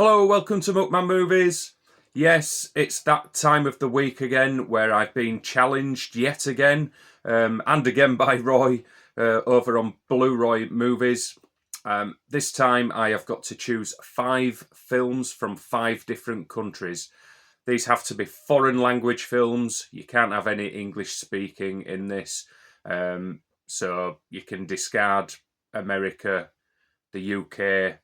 Hello, welcome to Muckman Movies. Yes, it's that time of the week again where I've been challenged yet again, and again by Roy over on Blue Roy Movies. This time I have got to choose 5 films from 5 different countries. These have to be foreign language films. You can't have any English speaking in this. So you can discard America, the UK,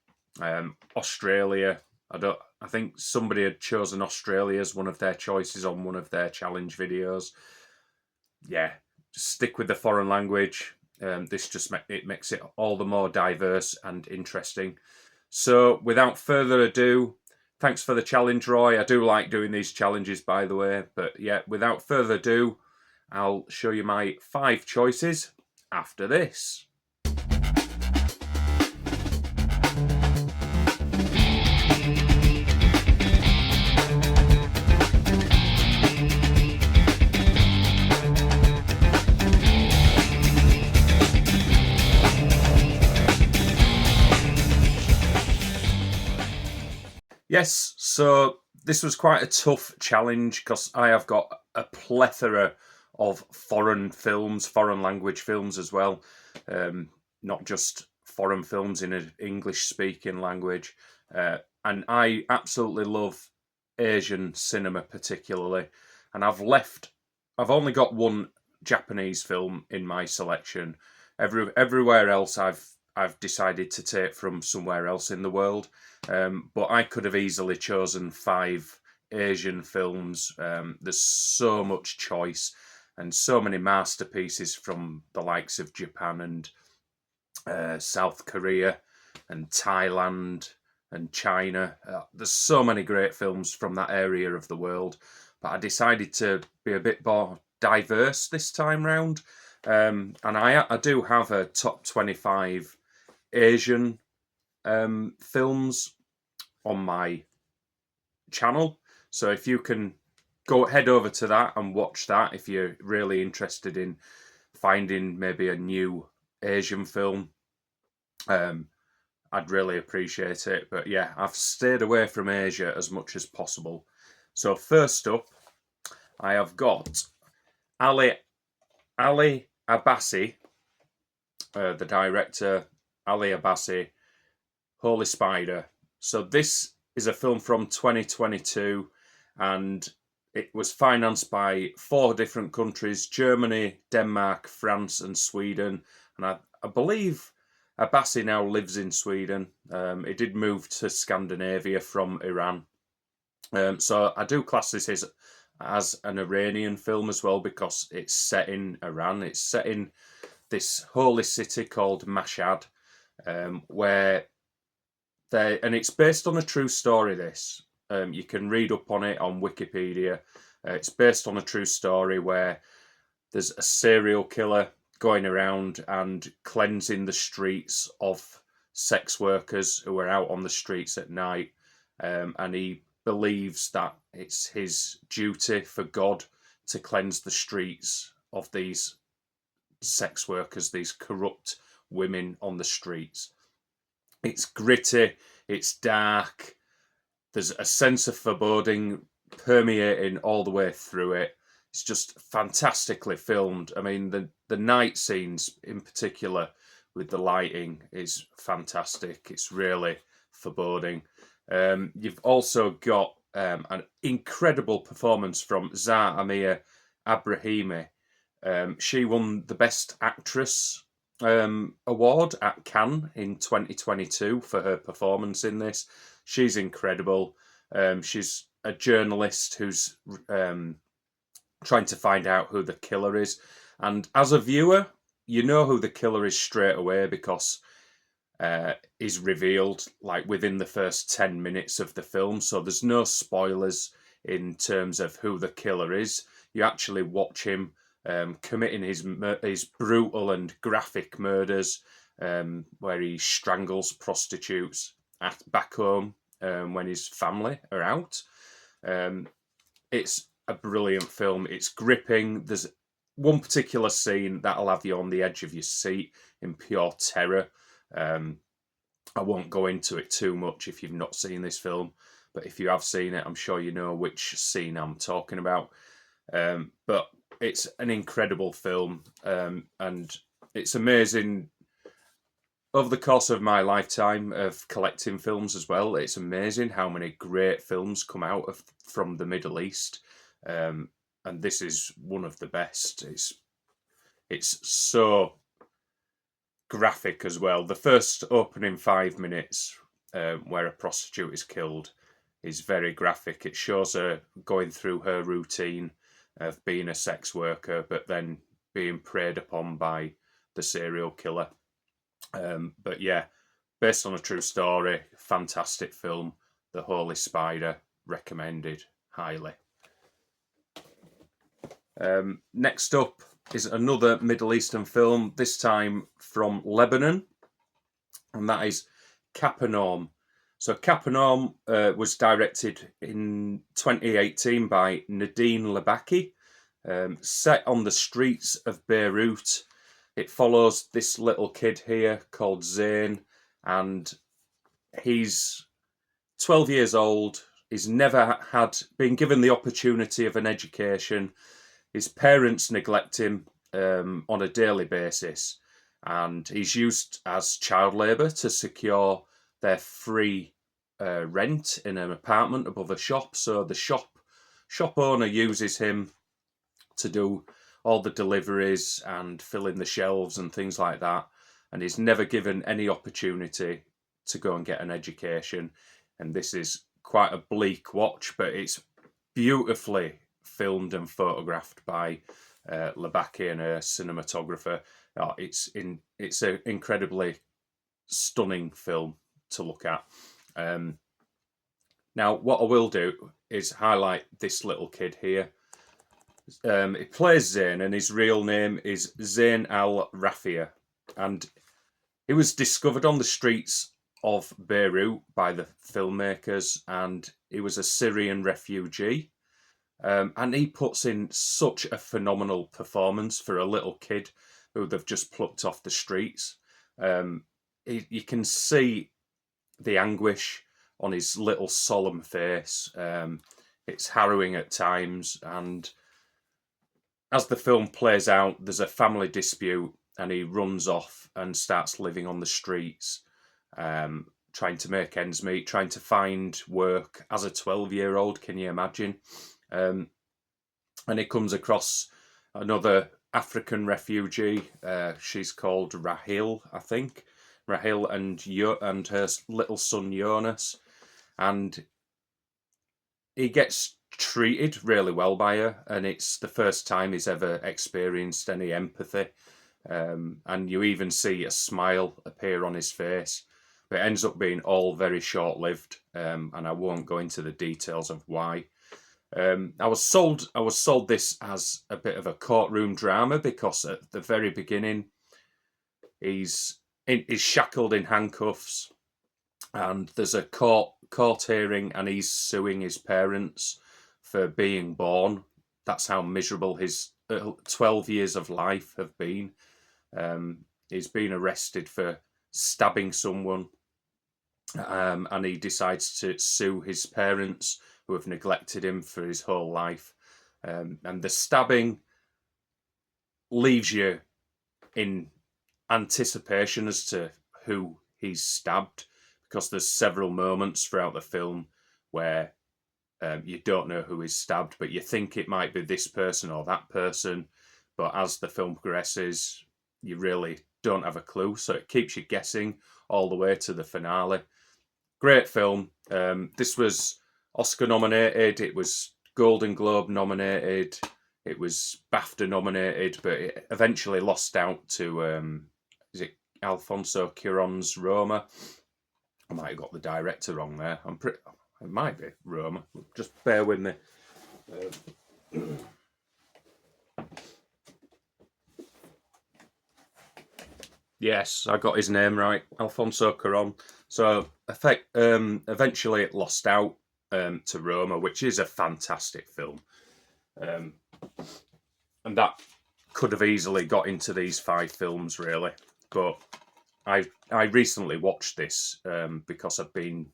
Australia. I think somebody had chosen Australia as one of their choices on one of their challenge videos. Yeah, just stick with the foreign language. This just makes it all the more diverse and interesting. So, without further ado, thanks for the challenge, Roy. I do like doing these challenges, by the way. But yeah, without further ado, I'll show you my 5 choices after this. Yes, so this was quite a tough challenge because I have got a plethora of foreign films, foreign language films as well, not just foreign films in an English-speaking language. And I absolutely love Asian cinema particularly, and I've only got one Japanese film in my selection. Everywhere else I've decided to take from somewhere else in the world. But I could have easily chosen 5 Asian films. There's so much choice and so many masterpieces from the likes of Japan and South Korea and Thailand and China. There's so many great films from that area of the world. But I decided to be a bit more diverse this time round. And I do have a top 25 Asian films on my channel. So if you can head over to that and watch that if you're really interested in finding maybe a new Asian film, I'd really appreciate it. But yeah, I've stayed away from Asia as much as possible. So first up, I have got Ali Abbasi, the director, Ali Abbasi, Holy Spider. So this is a film from 2022 and it was financed by 4 different countries: Germany, Denmark, France and Sweden. And I believe Abbasi now lives in Sweden. He did move to Scandinavia from Iran. So I do class this as an Iranian film as well because it's set in Iran. It's set in this holy city called Mashhad, where and it's based on a true story. This you can read up on it on Wikipedia. It's based on a true story where there's a serial killer going around and cleansing the streets of sex workers who are out on the streets at night, and he believes that it's his duty for God to cleanse the streets of these sex workers, these corrupt women on the streets. It's gritty, it's dark, there's a sense of foreboding permeating all the way through it. It's just fantastically filmed. I mean, the night scenes in particular with the lighting is fantastic. It's really foreboding. You've also got an incredible performance from Zah Amir Abrahimi. She won the Best Actress award at Cannes in 2022 for her performance in this. She's incredible. She's a journalist who's trying to find out who the killer is. And as a viewer, you know who the killer is straight away because is revealed like within the first 10 minutes of the film. So there's no spoilers in terms of who the killer is. You actually watch him committing his brutal and graphic murders, where he strangles prostitutes back home when his family are out. It's a brilliant film. It's gripping. There's one particular scene that'll have you on the edge of your seat in pure terror. I won't go into it too much if you've not seen this film, but if you have seen it, I'm sure you know which scene I'm talking about. But it's an incredible film, and it's amazing. Over the course of my lifetime of collecting films as well, it's amazing how many great films come out of from the Middle East, and this is one of the best. It's so graphic as well. The first opening 5 minutes, where a prostitute is killed, is very graphic. It shows her going through her routine of being a sex worker, but then being preyed upon by the serial killer. But yeah, based on a true story, fantastic film. The Holy Spider, recommended highly. Next up is another Middle Eastern film, this time from Lebanon, and that is Capernaum. So Capernaum was directed in 2018 by Nadine Labaki, set on the streets of Beirut. It follows this little kid here called Zain, and he's 12 years old. He's never been given the opportunity of an education. His parents neglect him on a daily basis, and he's used as child labour to secure their free rent in an apartment above a shop. So the shop owner uses him to do all the deliveries and fill in the shelves and things like that, and he's never given any opportunity to go and get an education. And this is quite a bleak watch, but it's beautifully filmed and photographed by Labaki and her cinematographer. It's an incredibly stunning film to look at. Now, what I will do is highlight this little kid here. He plays Zain, and his real name is Zain Al Rafia, and he was discovered on the streets of Beirut by the filmmakers, and he was a Syrian refugee. And he puts in such a phenomenal performance for a little kid who they've just plucked off the streets. You can see the anguish on his little solemn face. It's harrowing at times, and as the film plays out, there's a family dispute, and he runs off and starts living on the streets, trying to make ends meet, trying to find work as a 12-year-old. Can you imagine? And he comes across another African refugee. She's called Rahil, I think. Rahil and her little son Jonas, and he gets treated really well by her, and it's the first time he's ever experienced any empathy. And you even see a smile appear on his face, but it ends up being all very short-lived, and I won't go into the details of why. I was sold this as a bit of a courtroom drama, because at the very beginning he's shackled in handcuffs, and there's a court hearing, and he's suing his parents for being born. That's how miserable his 12 years of life have been. He's been arrested for stabbing someone, and he decides to sue his parents, who have neglected him for his whole life. And the stabbing leaves you in anticipation as to who he's stabbed, because there's several moments throughout the film where you don't know who is stabbed, but you think it might be this person or that person. But as the film progresses, you really don't have a clue. So it keeps you guessing all the way to the finale. Great film. This was Oscar nominated. It was Golden Globe nominated. It was BAFTA nominated, but it eventually lost out to, is it Alfonso Cuarón's Roma? I might have got the director wrong there. It might be Roma. Just bear with me. Yes, I got his name right. Alfonso Cuarón. So, eventually it lost out to Roma, which is a fantastic film. And that could have easily got into these 5 films, really. But I recently watched this because I've been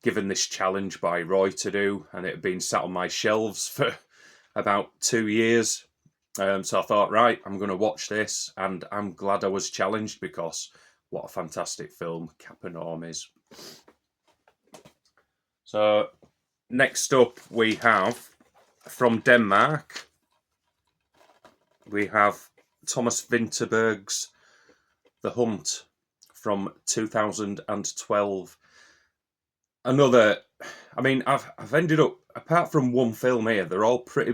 given this challenge by Roy to do, and it had been sat on my shelves for about 2 years. So I thought, right, I'm going to watch this, and I'm glad I was challenged because what a fantastic film Capernaum is. So next up we have, from Denmark, we have Thomas Vinterberg's The Hunt from 2012. Another, I mean, I've ended up, apart from one film here, they're all pretty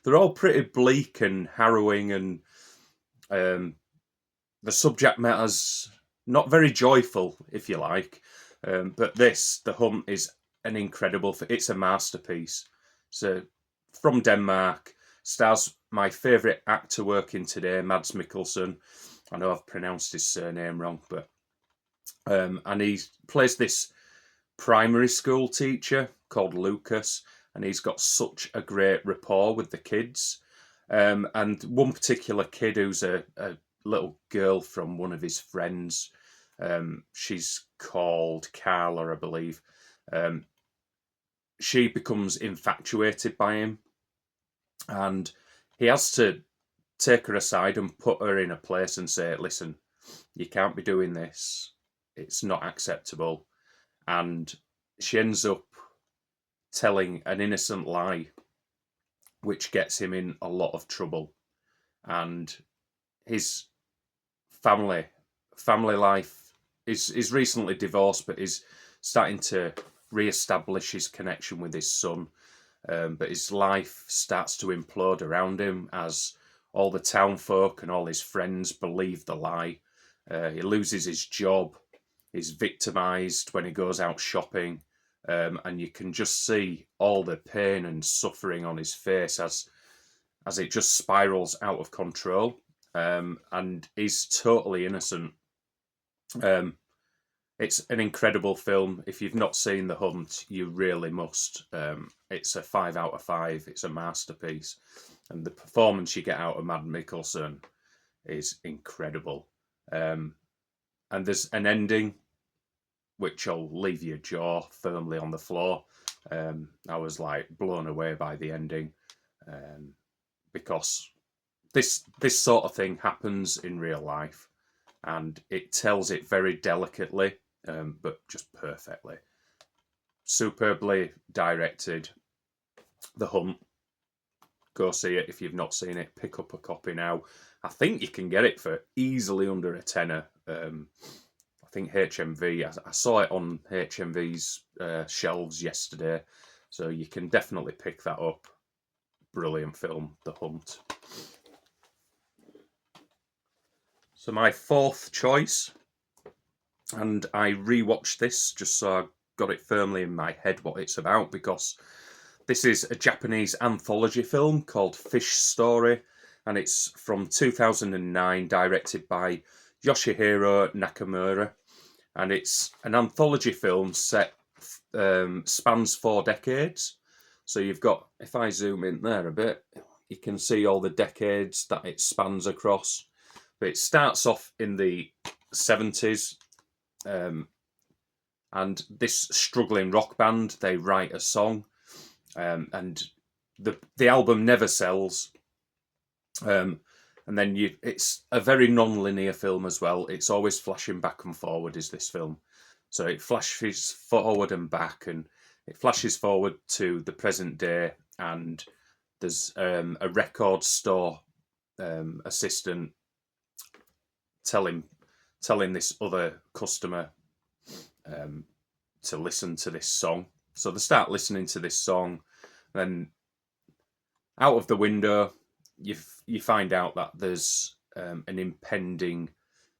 they're all pretty bleak and harrowing, and the subject matter's not very joyful, if you like. But this, The Hunt, is an incredible, it's a masterpiece. So, from Denmark, stars my favourite actor working today, Mads Mikkelsen. I know I've pronounced his surname wrong, but and he plays this primary school teacher called Lucas, and he's got such a great rapport with the kids. And one particular kid who's a little girl from one of his friends, she's called Carla, I believe. She becomes infatuated by him, and he has to take her aside and put her in a place and say, listen, you can't be doing this. It's not acceptable. And she ends up telling an innocent lie, which gets him in a lot of trouble. And his family life is recently divorced, but is starting to re-establish his connection with his son. But his life starts to implode around him as all the town folk and all his friends believe the lie. He loses his job. He's victimised when he goes out shopping. And you can just see all the pain and suffering on his face as it just spirals out of control. And he's totally innocent. It's an incredible film. If you've not seen The Hunt, you really must. It's a 5 out of 5. It's a masterpiece. And the performance you get out of Mads Mikkelsen is incredible. And there's an ending which will leave your jaw firmly on the floor. I was like blown away by the ending, because this sort of thing happens in real life, and it tells it very delicately, but just perfectly. Superbly directed. The Hunt. Go see it if you've not seen it. Pick up a copy now. I think you can get it for easily under a tenner. I think HMV, I saw it on HMV's shelves yesterday, so you can definitely pick that up. Brilliant film, The Hunt. So my fourth choice, and I rewatched this just so I got it firmly in my head what it's about, because this is a Japanese anthology film called Fish Story, and it's from 2009, directed by Yoshihiro Nakamura. And it's an anthology film set, spans 4 decades. So you've got, if I zoom in there a bit, you can see all the decades that it spans across. But it starts off in the 70s, and this struggling rock band, they write a song, and the album never sells. And then it's a very non-linear film as well. It's always flashing back and forward, is this film. So it flashes forward and back, and it flashes forward to the present day, and there's a record store assistant telling this other customer to listen to this song. So they start listening to this song, then out of the window, you find out that there's an impending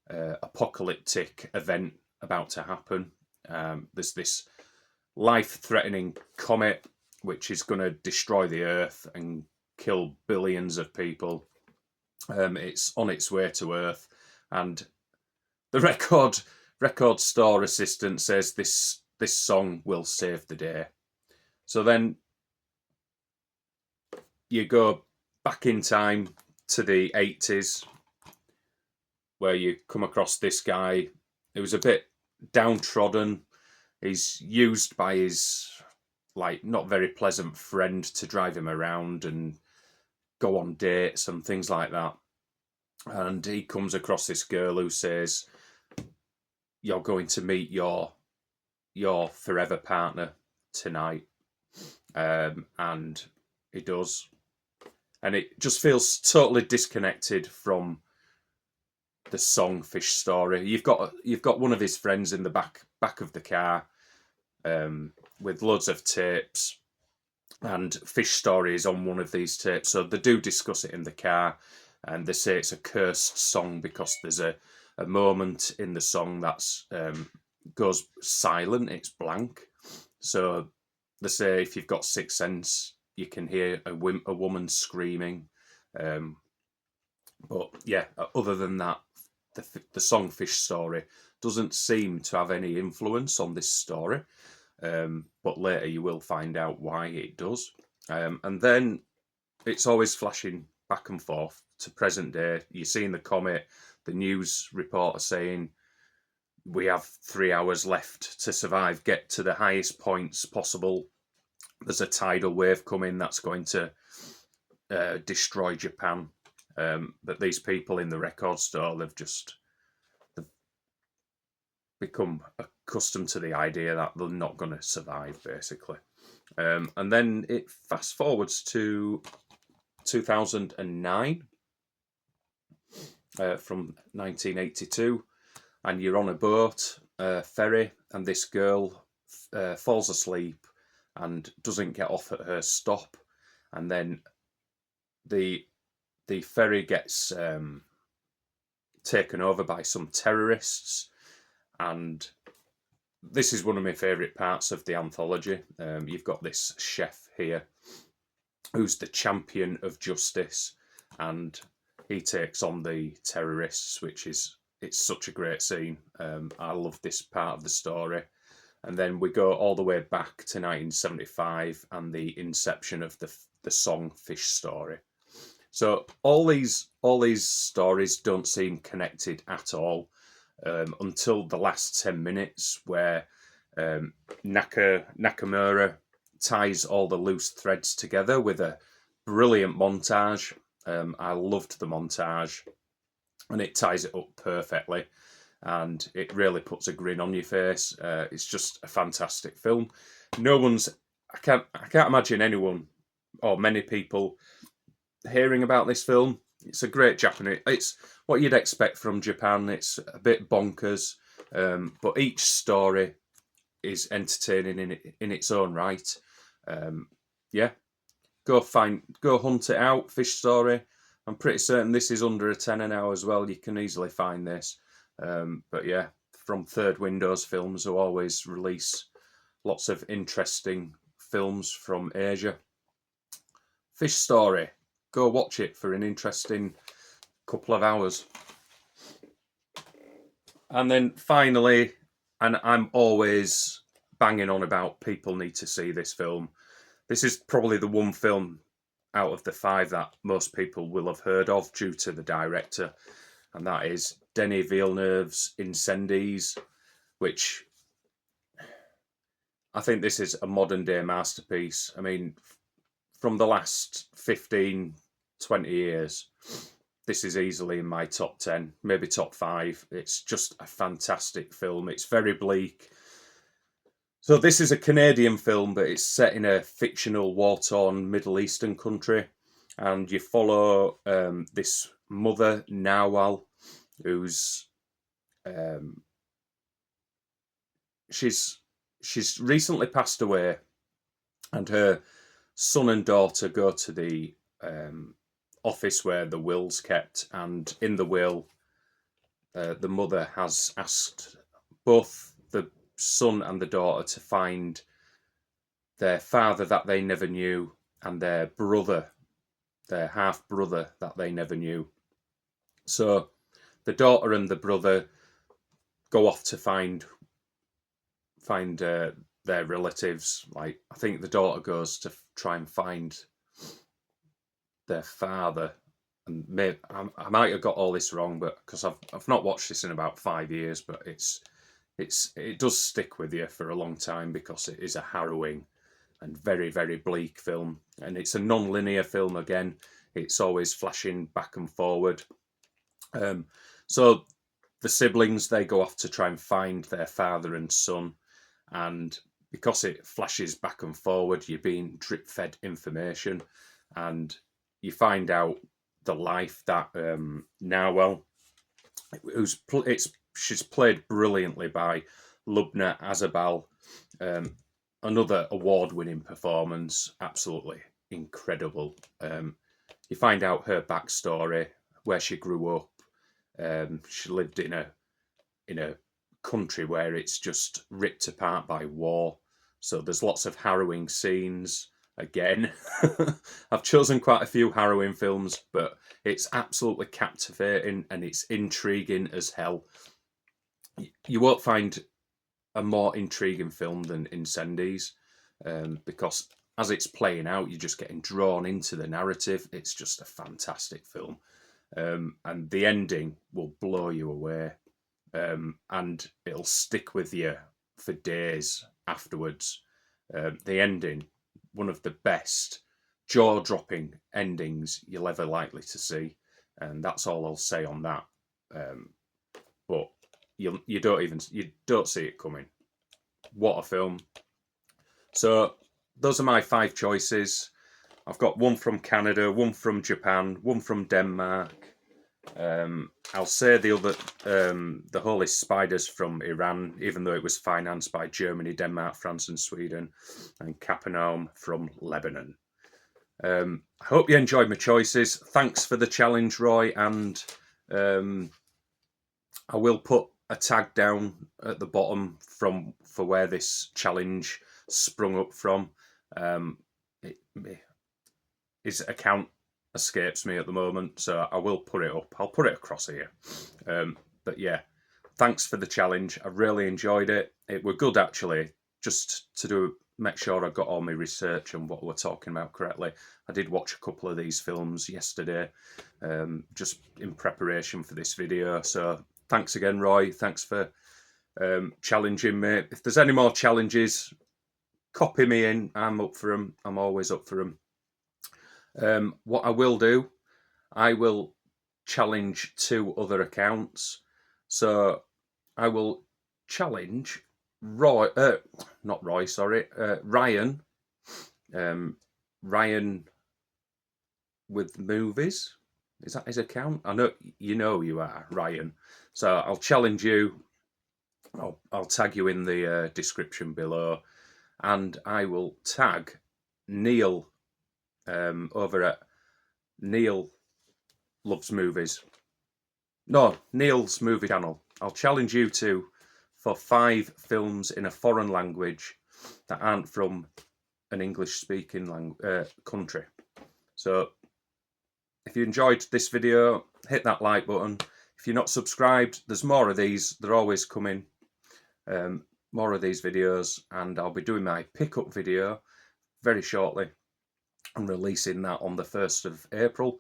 apocalyptic event about to happen. There's this life-threatening comet which is going to destroy the Earth and kill billions of people. It's on its way to Earth, and the record store assistant says this song will save the day. So then you go back in time to the 80s, where you come across this guy who was a bit downtrodden. He's used by his not very pleasant friend to drive him around and go on dates and things like that. And he comes across this girl who says, "You're going to meet your forever partner tonight," and he does, and it just feels totally disconnected from the song Fish Story. You've got one of his friends in the back of the car, with loads of tapes, and Fish Story is on one of these tapes. So they do discuss it in the car, and they say it's a cursed song because there's a moment in the song that's goes silent, it's blank. So they say if you've got sixth sense, you can hear a woman screaming. But yeah, other than that, the song Fish Story doesn't seem to have any influence on this story. But later you will find out why it does. And then it's always flashing back and forth to present day. You see in the comic, the news reporter saying, "We have 3 hours left to survive, get to the highest points possible. There's a tidal wave coming that's going to destroy Japan." But these people in the record store, they've become accustomed to the idea that they're not going to survive, basically. And then it fast forwards to 2009, from 1982, and you're on a boat, ferry, and this girl falls asleep and doesn't get off at her stop, and then the ferry gets taken over by some terrorists. And this is one of my favourite parts of the anthology. You've got this chef here who's the champion of justice, and he takes on the terrorists, it's such a great scene. I love this part of the story. And then we go all the way back to 1975 and the inception of the song Fish Story. So all these stories don't seem connected at all, until the last 10 minutes, where Nakamura ties all the loose threads together with a brilliant montage. I loved the montage, and it ties it up perfectly, and it really puts a grin on your face. It's just a fantastic film. I can't imagine anyone or many people hearing about this film. It's a great Japanese. It's what you'd expect from Japan. It's a bit bonkers, but each story is entertaining in its own right. Yeah, go hunt it out. Fish Story. I'm pretty certain this is under a tenner now as well. You can easily find this. But yeah, from Third Windows Films, who always release lots of interesting films from Asia. Fish Story. Go watch it for an interesting couple of hours. And then finally, and I'm always banging on about people need to see this film. This is probably the one film out of the 5 that most people will have heard of due to the director, and that is Denis Villeneuve's Incendies, which I think this is a modern day masterpiece. I mean, from the last 15, 20 years, this is easily in my top 10, maybe top 5. It's just a fantastic film. It's very bleak. So this is a Canadian film, but it's set in a fictional war-torn Middle Eastern country, and you follow this mother, Nawal, who's she's recently passed away, and her son and daughter go to the office where the will's kept, and in the will, the mother has asked both the son and the daughter to find their father that they never knew and their brother, their half brother that they never knew. So the daughter and the brother go off to find their relatives. Like, I think the daughter goes to try and find their father, and maybe, I might have got all this wrong, but because I've not watched this in about 5 years, but it does stick with you for a long time because it is a harrowing and very, very bleak film, and it's a non-linear film again. It's always flashing back and forward. So the siblings, they go off to try and find their father and son, and because it flashes back and forward, you're being drip fed information, and you find out the life that Narwhal, she's played brilliantly by Lubna Azabal, another award-winning performance, absolutely incredible. You find out her backstory, where she grew up. She lived in a country where it's just ripped apart by war. So there's lots of harrowing scenes. Again, I've chosen quite a few harrowing films, but it's absolutely captivating and it's intriguing as hell. You won't find a more intriguing film than Incendies, because as it's playing out, you're just getting drawn into the narrative. It's just a fantastic film. And the ending will blow you away, and it'll stick with you for days afterwards. The ending, one of the best jaw-dropping endings you'll ever likely to see, and that's all I'll say on that. But you don't see it coming. What a film! So those are my 5 choices. I've got one from Canada, one from Japan, one from Denmark. I'll say the Holy Spiders from Iran, even though it was financed by Germany, Denmark, France and Sweden, and Capernaum from Lebanon. I hope you enjoyed my choices. Thanks for the challenge, Roy, and I will put a tag down at the bottom for where this challenge sprung up from. His account escapes me at the moment, so I will put it up. I'll put it across here. But yeah, thanks for the challenge. I really enjoyed it. It were good, actually, just to make sure I got all my research and what we're talking about correctly. I did watch a couple of these films yesterday, just in preparation for this video. So thanks again, Roy. Thanks for challenging me. If there's any more challenges, copy me in. I'm up for them. I'm always up for them. What I will do, I will challenge 2 other accounts. So I will challenge Ryan. Ryan with movies. Is that his account? I know you are, Ryan. So I'll challenge you. I'll tag you in the description below, and I will tag Neil over at Neil Loves Movies. No, Neil's Movie Channel. I'll challenge you two for 5 films in a foreign language that aren't from an English-speaking country. So if you enjoyed this video, hit that like button. If you're not subscribed, there's more of these. They're always coming. More of these videos, and I'll be doing my pickup video very shortly. I'm releasing that on the 1st of April.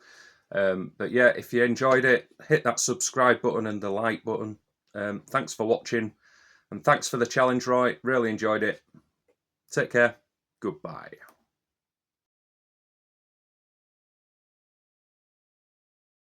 But yeah, if you enjoyed it, hit that subscribe button and the like button. Thanks for watching, and thanks for the challenge, Roy. Really enjoyed it. Take care. Goodbye.